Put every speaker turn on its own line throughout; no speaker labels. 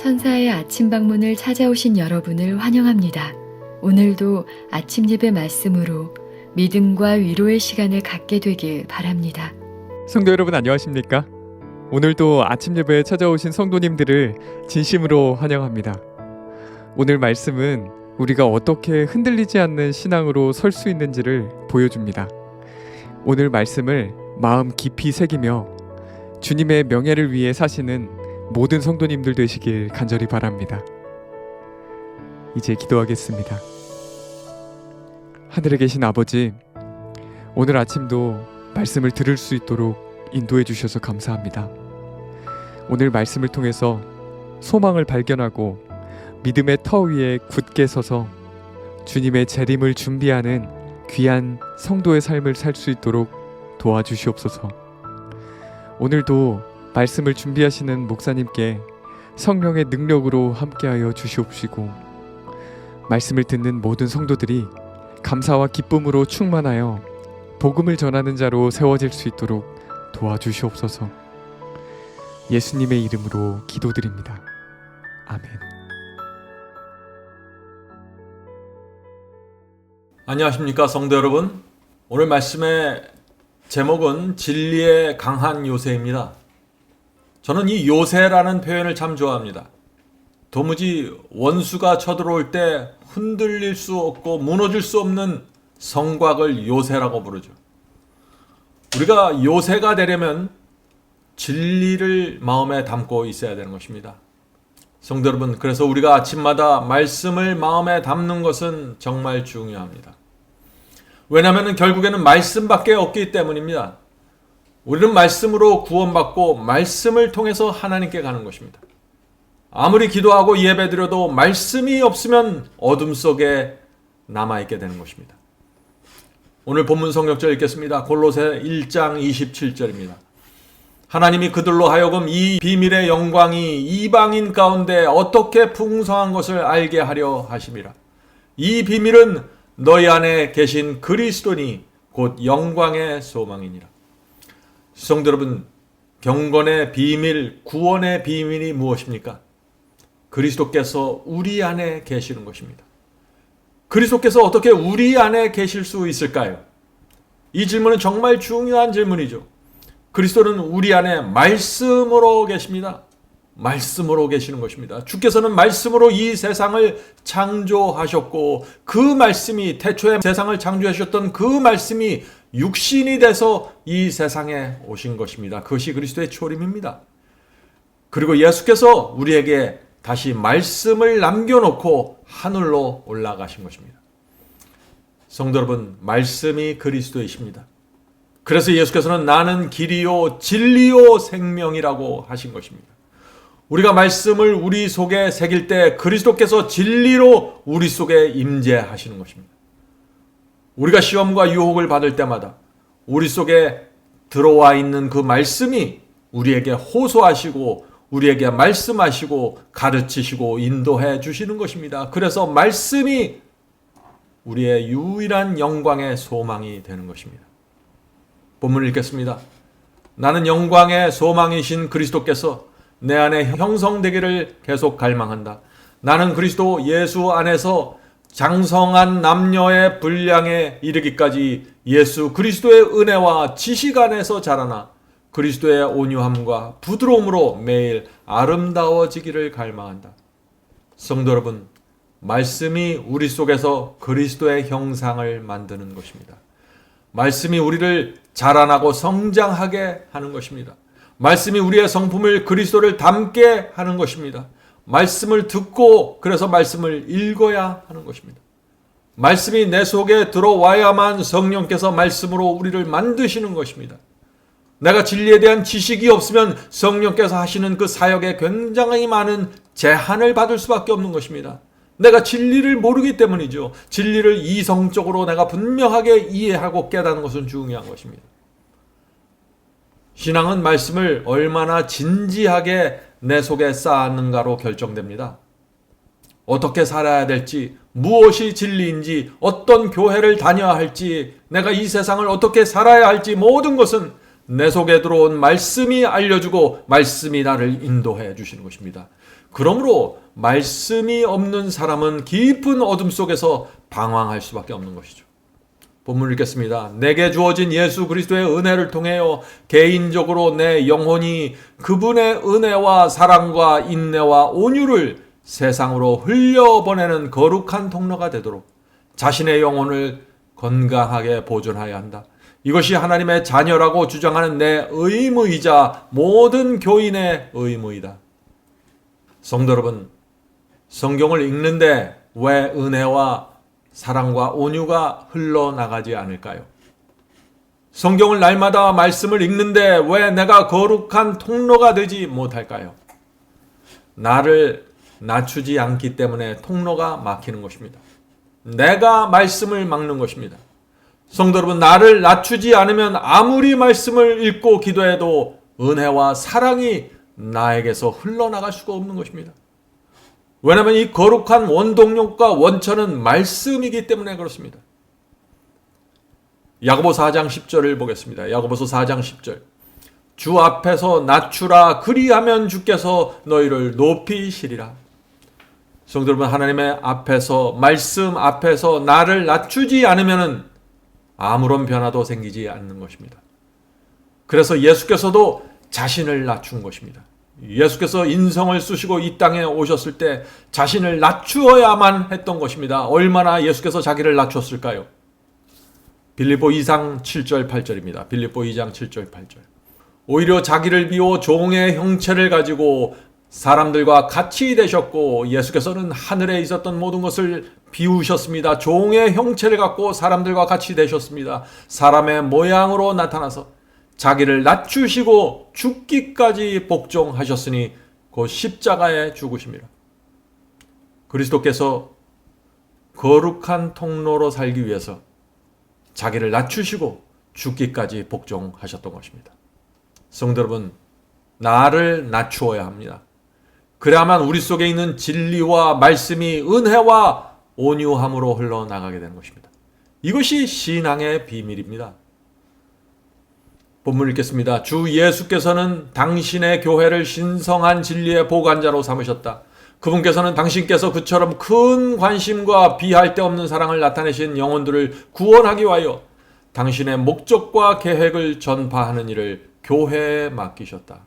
천사의 아침 방문을 찾아오신 여러분을 환영합니다. 오늘도 아침 예배 말씀으로 믿음과 위로의 시간을 갖게 되길 바랍니다.
성도 여러분 안녕하십니까? 오늘도 아침 예배에 찾아오신 성도님들을 진심으로 환영합니다. 오늘 말씀은 우리가 어떻게 흔들리지 않는 신앙으로 설 수 있는지를 보여줍니다. 오늘 말씀을 마음 깊이 새기며 주님의 명예를 위해 사시는 모든 성도님들 되시길 간절히 바랍니다. 이제 기도하겠습니다. 하늘에 계신 아버지, 오늘 아침도 말씀을 들을 수 있도록 인도해 주셔서 감사합니다. 오늘 말씀을 통해서 소망을 발견하고 믿음의 터 위에 굳게 서서 주님의 재림을 준비하는 귀한 성도의 삶을 살 수 있도록 도와주시옵소서. 오늘도 말씀을 준비하시는 목사님께 성령의 능력으로 함께하여 주시옵시고, 말씀을 듣는 모든 성도들이 감사와 기쁨으로 충만하여 복음을 전하는 자로 세워질 수 있도록 도와주시옵소서. 예수님의 이름으로 기도드립니다. 아멘.
안녕하십니까 성도 여러분. 오늘 말씀의 제목은 진리의 강한 요새입니다. 저는 이 요새라는 표현을 참 좋아합니다. 도무지 원수가 쳐들어올 때 흔들릴 수 없고 무너질 수 없는 성곽을 요새라고 부르죠. 우리가 요새가 되려면 진리를 마음에 담고 있어야 되는 것입니다. 성도 여러분, 그래서 우리가 아침마다 말씀을 마음에 담는 것은 정말 중요합니다. 왜냐하면 결국에는 말씀밖에 없기 때문입니다. 우리는 말씀으로 구원받고 말씀을 통해서 하나님께 가는 것입니다. 아무리 기도하고 예배드려도 말씀이 없으면 어둠 속에 남아있게 되는 것입니다. 오늘 본문 성경절 읽겠습니다. 골로새 1장 27절입니다. 하나님이 그들로 하여금 이 비밀의 영광이 이방인 가운데 어떻게 풍성한 것을 알게 하려 하심이라. 이 비밀은 너희 안에 계신 그리스도니 곧 영광의 소망이니라. 성도 여러분, 경건의 비밀, 구원의 비밀이 무엇입니까? 그리스도께서 우리 안에 계시는 것입니다. 그리스도께서 어떻게 우리 안에 계실 수 있을까요? 이 질문은 정말 중요한 질문이죠. 그리스도는 우리 안에 말씀으로 계십니다. 말씀으로 계시는 것입니다. 주께서는 말씀으로 이 세상을 창조하셨고, 그 말씀이 태초에 세상을 창조하셨던 그 말씀이 육신이 돼서 이 세상에 오신 것입니다. 그것이 그리스도의 초림입니다. 그리고 예수께서 우리에게 다시 말씀을 남겨놓고 하늘로 올라가신 것입니다. 성도 여러분, 말씀이 그리스도이십니다. 그래서 예수께서는 나는 길이요 진리요 생명이라고 하신 것입니다. 우리가 말씀을 우리 속에 새길 때 그리스도께서 진리로 우리 속에 임재하시는 것입니다. 우리가 시험과 유혹을 받을 때마다 우리 속에 들어와 있는 그 말씀이 우리에게 호소하시고 우리에게 말씀하시고 가르치시고 인도해 주시는 것입니다. 그래서 말씀이 우리의 유일한 영광의 소망이 되는 것입니다. 본문을 읽겠습니다. 나는 영광의 소망이신 그리스도께서 내 안에 형성되기를 계속 갈망한다. 나는 그리스도 예수 안에서 장성한 남녀의 분량에 이르기까지 예수 그리스도의 은혜와 지식 안에서 자라나 그리스도의 온유함과 부드러움으로 매일 아름다워지기를 갈망한다. 성도 여러분, 말씀이 우리 속에서 그리스도의 형상을 만드는 것입니다. 말씀이 우리를 자라나고 성장하게 하는 것입니다. 말씀이 우리의 성품을 그리스도를 닮게 하는 것입니다. 말씀을 듣고 그래서 말씀을 읽어야 하는 것입니다. 말씀이 내 속에 들어와야만 성령께서 말씀으로 우리를 만드시는 것입니다. 내가 진리에 대한 지식이 없으면 성령께서 하시는 그 사역에 굉장히 많은 제한을 받을 수밖에 없는 것입니다. 내가 진리를 모르기 때문이죠. 진리를 이성적으로 내가 분명하게 이해하고 깨닫는 것은 중요한 것입니다. 신앙은 말씀을 얼마나 진지하게 내 속에 쌓았는가로 결정됩니다. 어떻게 살아야 될지, 무엇이 진리인지, 어떤 교회를 다녀야 할지, 내가 이 세상을 어떻게 살아야 할지 모든 것은 내 속에 들어온 말씀이 알려주고 말씀이 나를 인도해 주시는 것입니다. 그러므로 말씀이 없는 사람은 깊은 어둠 속에서 방황할 수밖에 없는 것이죠. 본문을 읽겠습니다. 내게 주어진 예수 그리스도의 은혜를 통하여 개인적으로 내 영혼이 그분의 은혜와 사랑과 인내와 온유를 세상으로 흘려보내는 거룩한 통로가 되도록 자신의 영혼을 건강하게 보존해야 한다. 이것이 하나님의 자녀라고 주장하는 내 의무이자 모든 교인의 의무이다. 성도 여러분, 성경을 읽는데 왜 은혜와 사랑과 온유가 흘러나가지 않을까요? 성경을 날마다 말씀을 읽는데 왜 내가 거룩한 통로가 되지 못할까요? 나를 낮추지 않기 때문에 통로가 막히는 것입니다. 내가 말씀을 막는 것입니다. 성도 여러분, 나를 낮추지 않으면 아무리 말씀을 읽고 기도해도 은혜와 사랑이 나에게서 흘러나갈 수가 없는 것입니다. 왜냐하면 이 거룩한 원동력과 원천은 말씀이기 때문에 그렇습니다. 야고보서 4장 10절을 보겠습니다. 야고보서 4장 10절. 주 앞에서 낮추라 그리하면 주께서 너희를 높이시리라. 성도 여러분, 하나님의 앞에서 말씀 앞에서 나를 낮추지 않으면 아무런 변화도 생기지 않는 것입니다. 그래서 예수께서도 자신을 낮춘 것입니다. 예수께서 인성을 쓰시고 이 땅에 오셨을 때 자신을 낮추어야만 했던 것입니다. 얼마나 예수께서 자기를 낮췄을까요? 빌립보 2장 7절 8절입니다. 빌립보 2장 7절 8절. 오히려 자기를 비워 종의 형체를 가지고 사람들과 같이 되셨고 예수께서는 하늘에 있었던 모든 것을 비우셨습니다. 종의 형체를 갖고 사람들과 같이 되셨습니다. 사람의 모양으로 나타나서 자기를 낮추시고 죽기까지 복종하셨으니 곧 십자가에 죽으십니다. 그리스도께서 거룩한 통로로 살기 위해서 자기를 낮추시고 죽기까지 복종하셨던 것입니다. 성도 여러분, 나를 낮추어야 합니다. 그래야만 우리 속에 있는 진리와 말씀이 은혜와 온유함으로 흘러나가게 되는 것입니다. 이것이 신앙의 비밀입니다. 본문 읽겠습니다. 주 예수께서는 당신의 교회를 신성한 진리의 보관자로 삼으셨다. 그분께서는 당신께서 그처럼 큰 관심과 비할 데 없는 사랑을 나타내신 영혼들을 구원하기 위하여 당신의 목적과 계획을 전파하는 일을 교회에 맡기셨다.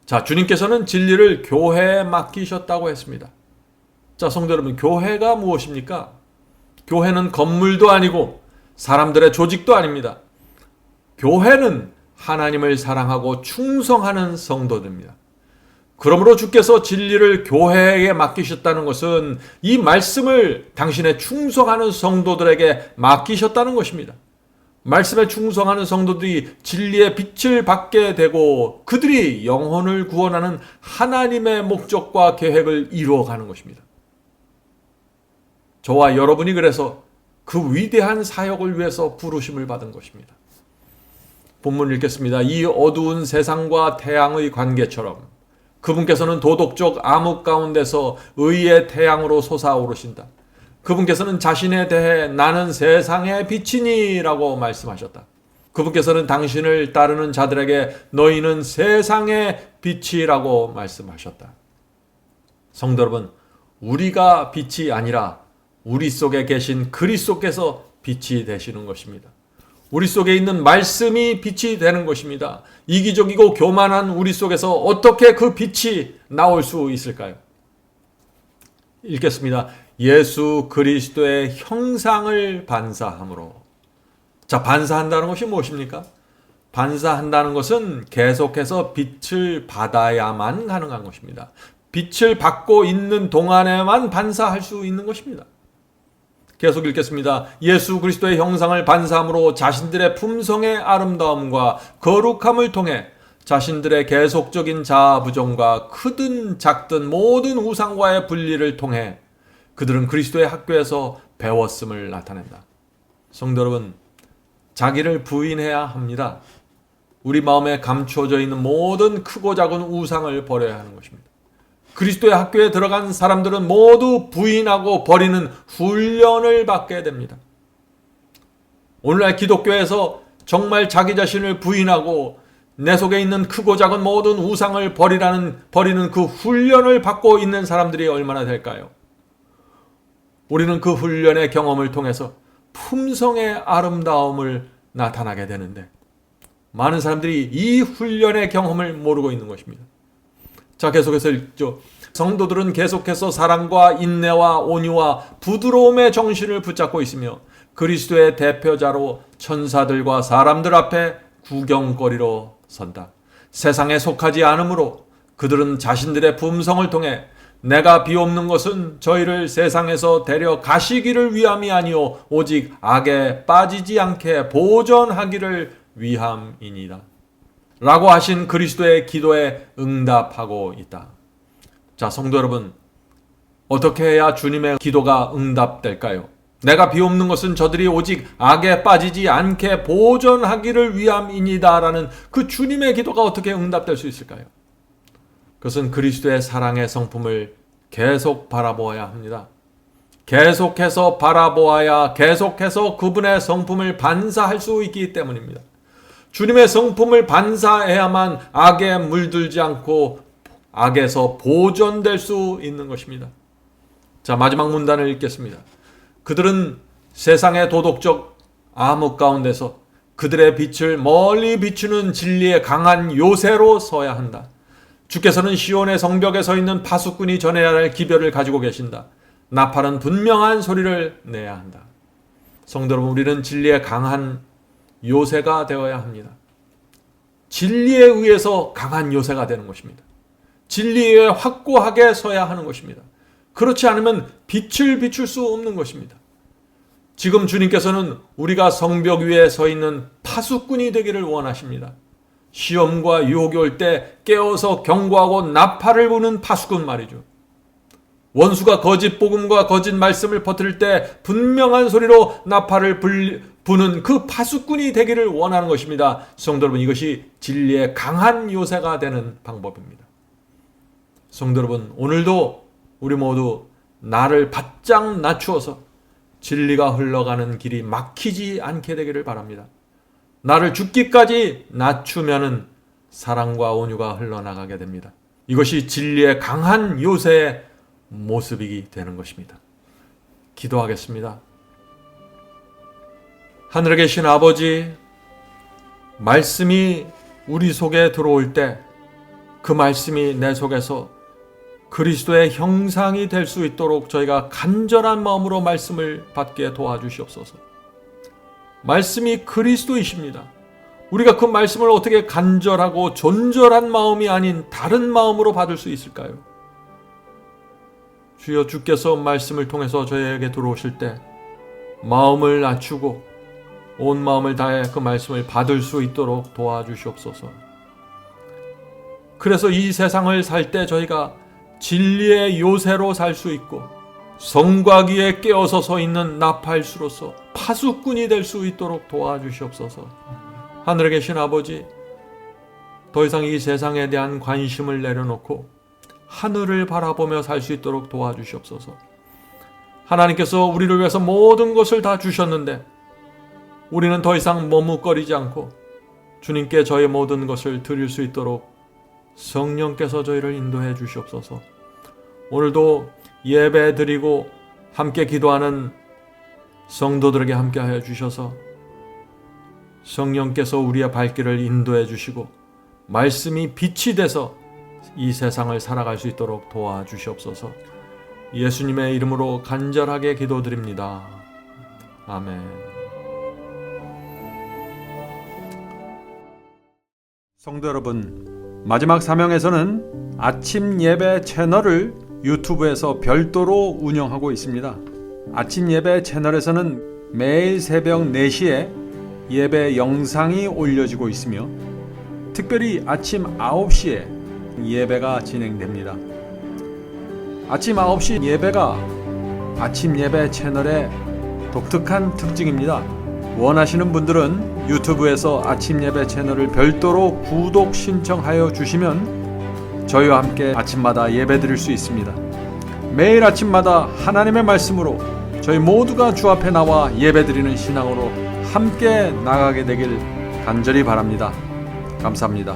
자, 주님께서는 진리를 교회에 맡기셨다고 했습니다. 자, 성도 여러분, 교회가 무엇입니까? 교회는 건물도 아니고 사람들의 조직도 아닙니다. 교회는 하나님을 사랑하고 충성하는 성도들입니다. 그러므로 주께서 진리를 교회에 맡기셨다는 것은 이 말씀을 당신의 충성하는 성도들에게 맡기셨다는 것입니다. 말씀에 충성하는 성도들이 진리의 빛을 받게 되고 그들이 영혼을 구원하는 하나님의 목적과 계획을 이루어가는 것입니다. 저와 여러분이 그래서 그 위대한 사역을 위해서 부르심을 받은 것입니다. 본문 읽겠습니다. 이 어두운 세상과 태양의 관계처럼 그분께서는 도덕적 암흑 가운데서 의의 태양으로 솟아오르신다. 그분께서는 자신에 대해 나는 세상의 빛이니 라고 말씀하셨다. 그분께서는 당신을 따르는 자들에게 너희는 세상의 빛이라고 말씀하셨다. 성도 여러분, 우리가 빛이 아니라 우리 속에 계신 그리스도께서 빛이 되시는 것입니다. 우리 속에 있는 말씀이 빛이 되는 것입니다. 이기적이고 교만한 우리 속에서 어떻게 그 빛이 나올 수 있을까요? 읽겠습니다. 예수 그리스도의 형상을 반사함으로. 자, 반사한다는 것이 무엇입니까? 반사한다는 것은 계속해서 빛을 받아야만 가능한 것입니다. 빛을 받고 있는 동안에만 반사할 수 있는 것입니다. 계속 읽겠습니다. 예수 그리스도의 형상을 반사함으로 자신들의 품성의 아름다움과 거룩함을 통해 자신들의 계속적인 자아 부정과 크든 작든 모든 우상과의 분리를 통해 그들은 그리스도의 학교에서 배웠음을 나타낸다. 성도 여러분, 자기를 부인해야 합니다. 우리 마음에 감추어져 있는 모든 크고 작은 우상을 버려야 하는 것입니다. 그리스도의 학교에 들어간 사람들은 모두 부인하고 버리는 훈련을 받게 됩니다. 오늘날 기독교에서 정말 자기 자신을 부인하고 내 속에 있는 크고 작은 모든 우상을 버리는 그 훈련을 받고 있는 사람들이 얼마나 될까요? 우리는 그 훈련의 경험을 통해서 품성의 아름다움을 나타나게 되는데 많은 사람들이 이 훈련의 경험을 모르고 있는 것입니다. 자, 계속해서 읽죠. 성도들은 계속해서 사랑과 인내와 온유와 부드러움의 정신을 붙잡고 있으며 그리스도의 대표자로 천사들과 사람들 앞에 구경거리로 선다. 세상에 속하지 않으므로 그들은 자신들의 품성을 통해 내가 비옵는 것은 저희를 세상에서 데려가시기를 위함이 아니요 오직 악에 빠지지 않게 보전하기를 위함이니라. 라고 하신 그리스도의 기도에 응답하고 있다. 자, 성도 여러분, 어떻게 해야 주님의 기도가 응답될까요? 내가 비옵는 것은 저들이 오직 악에 빠지지 않게 보전하기를 위함이니다 라는 그 주님의 기도가 어떻게 응답될 수 있을까요? 그것은 그리스도의 사랑의 성품을 계속 바라보아야 합니다. 계속해서 바라보아야 계속해서 그분의 성품을 반사할 수 있기 때문입니다. 주님의 성품을 반사해야만 악에 물들지 않고 악에서 보존될 수 있는 것입니다. 자, 마지막 문단을 읽겠습니다. 그들은 세상의 도덕적 암흑 가운데서 그들의 빛을 멀리 비추는 진리의 강한 요새로 서야 한다. 주께서는 시온의 성벽에 서 있는 파수꾼이 전해야 할 기별을 가지고 계신다. 나팔은 분명한 소리를 내야 한다. 성도 여러분, 우리는 진리의 강한 요새가 되어야 합니다. 진리에 의해서 강한 요새가 되는 것입니다. 진리에 확고하게 서야 하는 것입니다. 그렇지 않으면 빛을 비출 수 없는 것입니다. 지금 주님께서는 우리가 성벽 위에 서 있는 파수꾼이 되기를 원하십니다. 시험과 유혹이 올 때 깨어서 경고하고 나팔을 부는 파수꾼 말이죠. 원수가 거짓 복음과 거짓 말씀을 퍼뜨릴 때 분명한 소리로 나팔을 부는 그 파수꾼이 되기를 원하는 것입니다. 성도 여러분, 이것이 진리의 강한 요새가 되는 방법입니다. 성도 여러분, 오늘도 우리 모두 나를 바짝 낮추어서 진리가 흘러가는 길이 막히지 않게 되기를 바랍니다. 나를 죽기까지 낮추면은 사랑과 온유가 흘러나가게 됩니다. 이것이 진리의 강한 요새의 모습이 되는 것입니다. 기도하겠습니다. 하늘에 계신 아버지, 말씀이 우리 속에 들어올 때 그 말씀이 내 속에서 그리스도의 형상이 될 수 있도록 저희가 간절한 마음으로 말씀을 받게 도와주시옵소서. 말씀이 그리스도이십니다. 우리가 그 말씀을 어떻게 간절하고 존절한 마음이 아닌 다른 마음으로 받을 수 있을까요? 주여, 주께서 말씀을 통해서 저희에게 들어오실 때 마음을 낮추고 온 마음을 다해 그 말씀을 받을 수 있도록 도와주시옵소서. 그래서 이 세상을 살 때 저희가 진리의 요새로 살 수 있고 성곽 위에 깨어서 서 있는 나팔수로서 파수꾼이 될 수 있도록 도와주시옵소서. 하늘에 계신 아버지, 더 이상 이 세상에 대한 관심을 내려놓고 하늘을 바라보며 살 수 있도록 도와주시옵소서. 하나님께서 우리를 위해서 모든 것을 다 주셨는데 우리는 더 이상 머뭇거리지 않고 주님께 저의 모든 것을 드릴 수 있도록 성령께서 저희를 인도해 주시옵소서. 오늘도 예배 드리고 함께 기도하는 성도들에게 함께하여 주셔서 성령께서 우리의 발길을 인도해 주시고 말씀이 빛이 돼서 이 세상을 살아갈 수 있도록 도와주시옵소서. 예수님의 이름으로 간절하게 기도드립니다. 아멘. 성도 여러분, 마지막 사명에서는 아침 예배 채널을 유튜브에서 별도로 운영하고 있습니다. 아침 예배 채널에서는 매일 새벽 4시에 예배 영상이 올려지고 있으며 특별히 아침 9시에 예배가 진행됩니다. 아침 9시 예배가 아침 예배 채널의 독특한 특징입니다. 원하시는 분들은 유튜브에서 아침 예배 채널을 별도로 구독 신청하여 주시면 저희와 함께 아침마다 예배 드릴 수 있습니다. 매일 아침마다 하나님의 말씀으로 저희 모두가 주 앞에 나와 예배 드리는 신앙으로 함께 나가게 되길 간절히 바랍니다. 감사합니다.